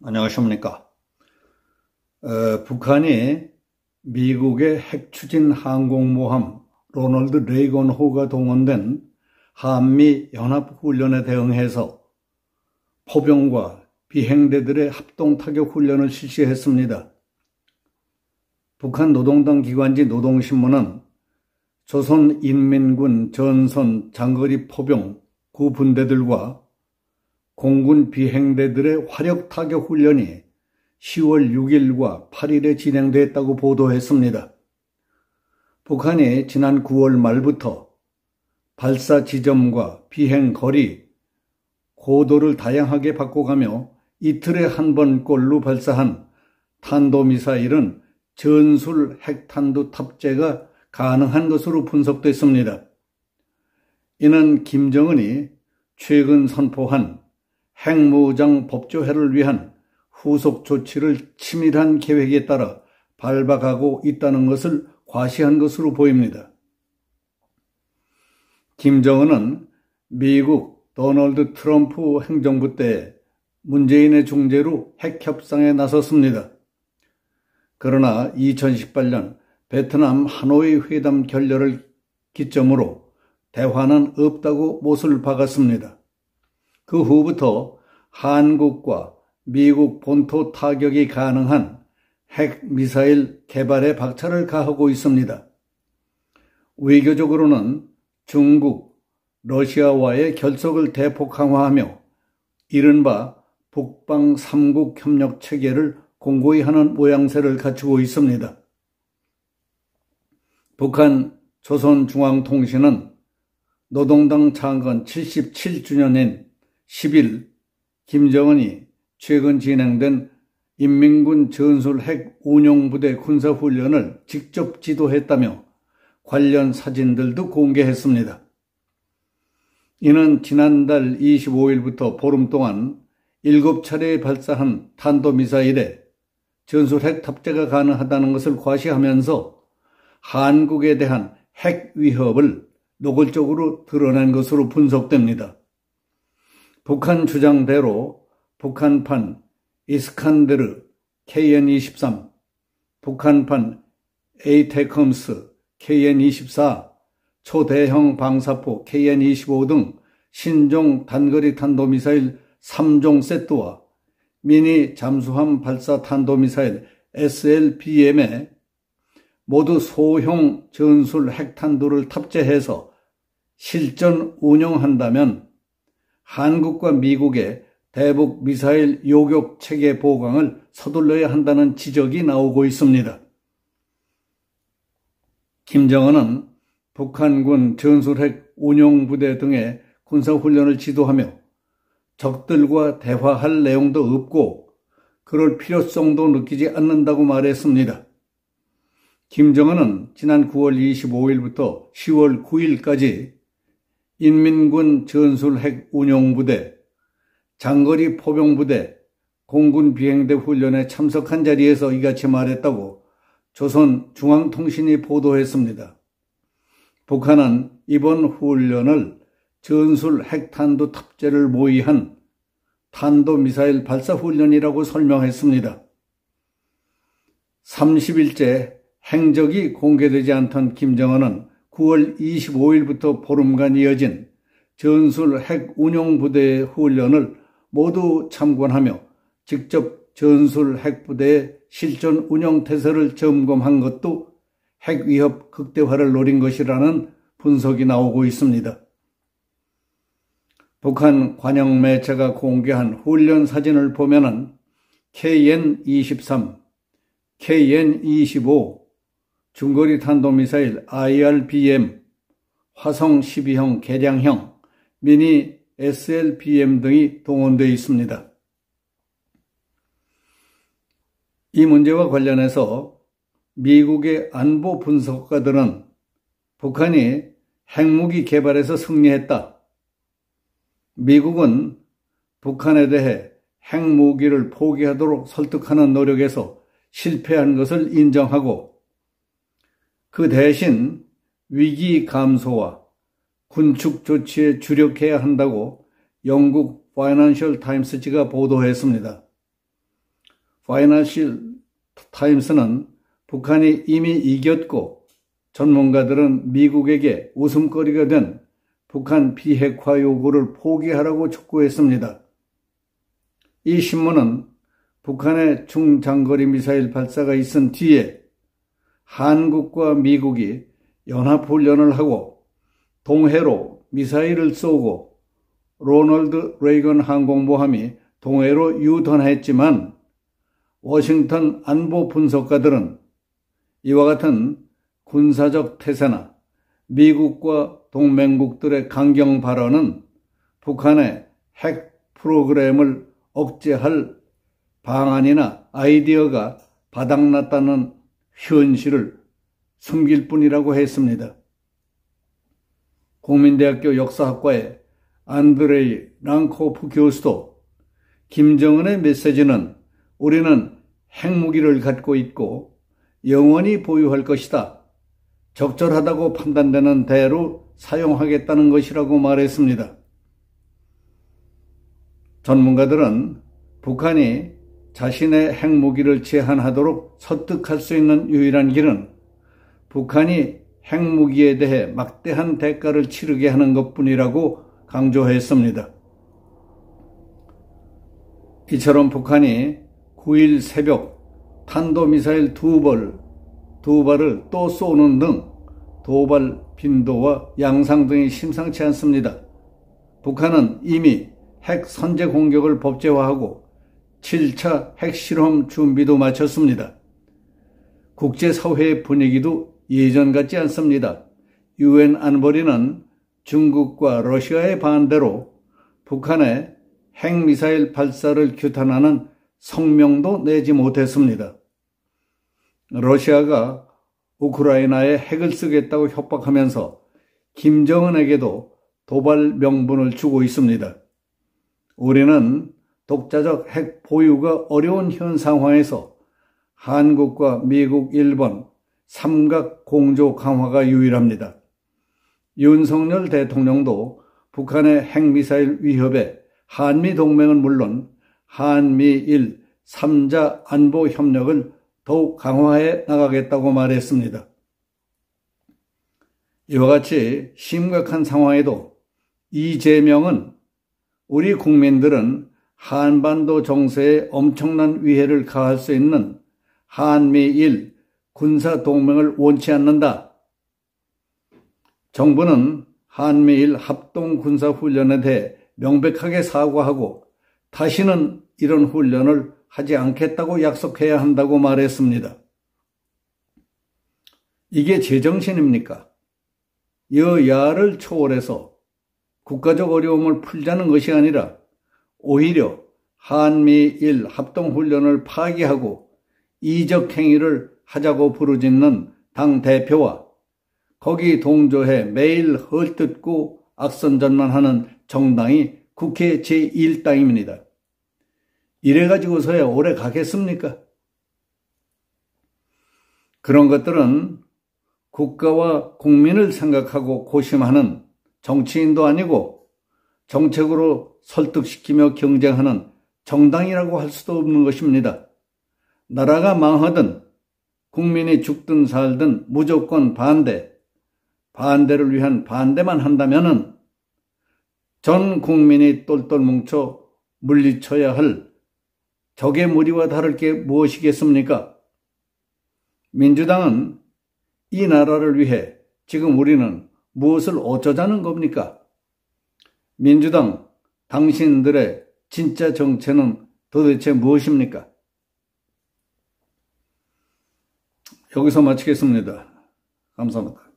안녕하십니까. 북한이 미국의 핵추진 항공모함 로널드 레이건호가 동원된 한미 연합훈련에 대응해서 포병과 비행대들의 합동타격 훈련을 실시했습니다. 북한 노동당 기관지 노동신문은 조선인민군 전선 장거리 포병 9분대들과 공군 비행대들의 화력 타격 훈련이 10월 6일과 8일에 진행됐다고 보도했습니다. 북한이 지난 9월 말부터 발사 지점과 비행 거리, 고도를 다양하게 바꿔가며 이틀에 한 번꼴로 발사한 탄도미사일은 전술 핵탄두 탑재가 가능한 것으로 분석됐습니다. 이는 김정은이 최근 선포한 핵무장 법조해를 위한 후속 조치를 치밀한 계획에 따라 밟아가고 있다는 것을 과시한 것으로 보입니다. 김정은은 미국 도널드 트럼프 행정부 때 문재인의 중재로 핵협상에 나섰습니다. 그러나 2018년 베트남 하노이 회담 결렬을 기점으로 대화는 없다고 못을 박았습니다. 그 후부터 한국과 미국 본토 타격이 가능한 핵미사일 개발에 박차를 가하고 있습니다. 외교적으로는 중국, 러시아와의 결속을 대폭 강화하며 이른바 북방 3국 협력 체계를 공고히 하는 모양새를 갖추고 있습니다. 북한 조선중앙통신은 노동당 창건 77주년인 10일 김정은이 최근 진행된 인민군 전술 핵 운용부대 군사훈련을 직접 지도했다며 관련 사진들도 공개했습니다. 이는 지난달 25일부터 보름 동안 7차례 발사한 탄도미사일에 전술 핵 탑재가 가능하다는 것을 과시하면서 한국에 대한 핵 위협을 노골적으로 드러낸 것으로 분석됩니다. 북한 주장대로 북한판 이스칸데르 KN-23, 북한판 에이테컴스 KN-24, 초대형 방사포 KN-25 등 신종 단거리 탄도미사일 3종 세트와 미니 잠수함 발사 탄도미사일 SLBM에 모두 소형 전술 핵탄두를 탑재해서 실전 운영한다면 한국과 미국의 대북 미사일 요격 체계 보강을 서둘러야 한다는 지적이 나오고 있습니다. 김정은은 북한군 전술핵 운용부대 등의 군사훈련을 지도하며 적들과 대화할 내용도 없고 그럴 필요성도 느끼지 않는다고 말했습니다. 김정은은 지난 9월 25일부터 10월 9일까지 인민군 전술핵 운용부대, 장거리 포병부대, 공군 비행대 훈련에 참석한 자리에서 이같이 말했다고 조선중앙통신이 보도했습니다. 북한은 이번 훈련을 전술 핵탄두 탑재를 모의한 탄도미사일 발사 훈련이라고 설명했습니다. 30일째 행적이 공개되지 않던 김정은은 9월 25일부터 보름간 이어진 전술 핵 운용부대의 훈련을 모두 참관하며 직접 전술 핵부대의 실전 운영 태세를 점검한 것도 핵 위협 극대화를 노린 것이라는 분석이 나오고 있습니다. 북한 관영 매체가 공개한 훈련 사진을 보면은 KN-23, KN-25, 중거리 탄도미사일 IRBM, 화성 12형 개량형, 미니 SLBM 등이 동원되어 있습니다. 이 문제와 관련해서 미국의 안보 분석가들은 북한이 핵무기 개발에서 승리했다. 미국은 북한에 대해 핵무기를 포기하도록 설득하는 노력에서 실패한 것을 인정하고 그 대신 위기 감소와 군축 조치에 주력해야 한다고 영국 파이낸셜 타임스지가 보도했습니다. 파이낸셜 타임스는 북한이 이미 이겼고 전문가들은 미국에게 웃음거리가 된 북한 비핵화 요구를 포기하라고 촉구했습니다. 이 신문은 북한의 중장거리 미사일 발사가 있은 뒤에 한국과 미국이 연합훈련을 하고 동해로 미사일을 쏘고 로널드 레이건 항공모함이 동해로 유턴했지만 워싱턴 안보 분석가들은 이와 같은 군사적 태세나 미국과 동맹국들의 강경 발언은 북한의 핵 프로그램을 억제할 방안이나 아이디어가 바닥났다는 현실을 숨길 뿐이라고 했습니다. 국민대학교 역사학과의 안드레이 랑코프 교수도 김정은의 메시지는 우리는 핵무기를 갖고 있고 영원히 보유할 것이다. 적절하다고 판단되는 대로 사용하겠다는 것이라고 말했습니다. 전문가들은 북한이 자신의 핵무기를 제한하도록 설득할 수 있는 유일한 길은 북한이 핵무기에 대해 막대한 대가를 치르게 하는 것뿐이라고 강조했습니다. 이처럼 북한이 9일 새벽 탄도미사일 두 발을 또 쏘는 등 도발 빈도와 양상 등이 심상치 않습니다. 북한은 이미 핵 선제 공격을 법제화하고 7차 핵실험 준비도 마쳤습니다. 국제사회의 분위기도 예전 같지 않습니다. UN 안보리는 중국과 러시아의 반대로 북한의 핵미사일 발사를 규탄하는 성명도 내지 못했습니다. 러시아가 우크라이나에 핵을 쓰겠다고 협박하면서 김정은에게도 도발 명분을 주고 있습니다. 우리는 독자적 핵 보유가 어려운 현 상황에서 한국과 미국, 일본 삼각 공조 강화가 유일합니다. 윤석열 대통령도 북한의 핵미사일 위협에 한미동맹은 물론 한미일 3자 안보 협력을 더욱 강화해 나가겠다고 말했습니다. 이와 같이 심각한 상황에도 이재명은 우리 국민들은 한반도 정세에 엄청난 위해를 가할 수 있는 한미일 군사동맹을 원치 않는다. 정부는 한미일 합동군사훈련에 대해 명백하게 사과하고 다시는 이런 훈련을 하지 않겠다고 약속해야 한다고 말했습니다. 이게 제정신입니까? 여야를 초월해서 국가적 어려움을 풀자는 것이 아니라 오히려 한미일 합동훈련을 파기하고 이적 행위를 하자고 부르짖는 당대표와 거기 동조해 매일 헐뜯고 악선전만 정당이 국회 제1당입니다. 이래가지고서야 오래 가겠습니까? 그런 것들은 국가와 국민을 생각하고 고심하는 정치인도 아니고 정책으로 설득시키며 경쟁하는 정당이라고 할 수도 없는 것입니다. 나라가 망하든 국민이 죽든 살든 무조건 반대를 위한 반대만 한다면은 전 국민이 똘똘 뭉쳐 물리쳐야 할 적의 무리와 다를 게 무엇이겠습니까? 민주당은 이 나라를 위해 지금 우리는 무엇을 어쩌자는 겁니까? 민주당, 당신들의 진짜 정체는 도대체 무엇입니까? 여기서 마치겠습니다. 감사합니다.